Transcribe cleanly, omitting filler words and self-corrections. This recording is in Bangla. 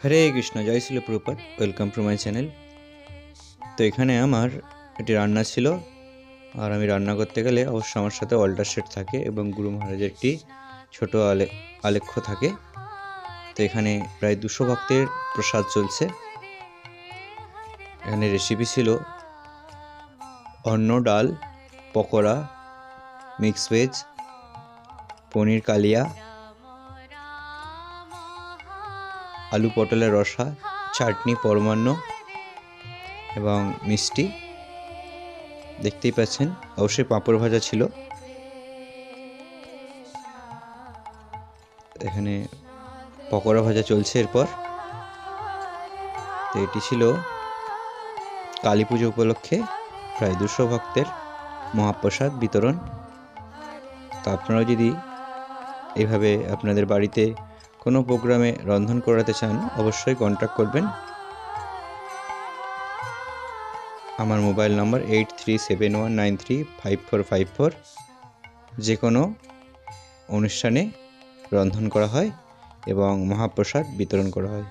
হরে কৃষ্ণ, জয় শিল Prabhupada. Welcome to my channel. তো এখানে আমার একটি রান্না ছিল, আর আমি রান্না করতে গেলে অবশ্য আমার সাথে অল্টার সেট থাকে এবং গুরু মহারাজের একটি ছোট আলেখ্য থাকে। তো এখানে প্রায় 200 ভক্তের প্রসাদ চলছে। এখানে রেসিপি ছিল অন্ন, ডাল, পকোড়া, মিক্স ভেজ, পনির কালিয়া, আলু পটলের রসা, চাটনি, পরমান্ন এবং মিষ্টি। দেখতেই পাচ্ছেন, অবশ্যই পাঁপড় ভাজা ছিল। এখানে পকোড়া ভাজা চলছে এরপর। তো এটি ছিল কালী পুজো উপলক্ষে প্রায় 200 ভক্তের মহাপ্রসাদ বিতরণ। তো আপনারাও যদি এইভাবে আপনাদের বাড়িতে কোনো প্রোগ্রামে রন্ধন করাতে চান, অবশ্যই কন্ট্যাক্ট করবেন। আমার মোবাইল নম্বর 8371935454। যে কোনো অনুষ্ঠানে রন্ধন করা হয় এবং মহাপ্রসাদ বিতরণ করা হয়।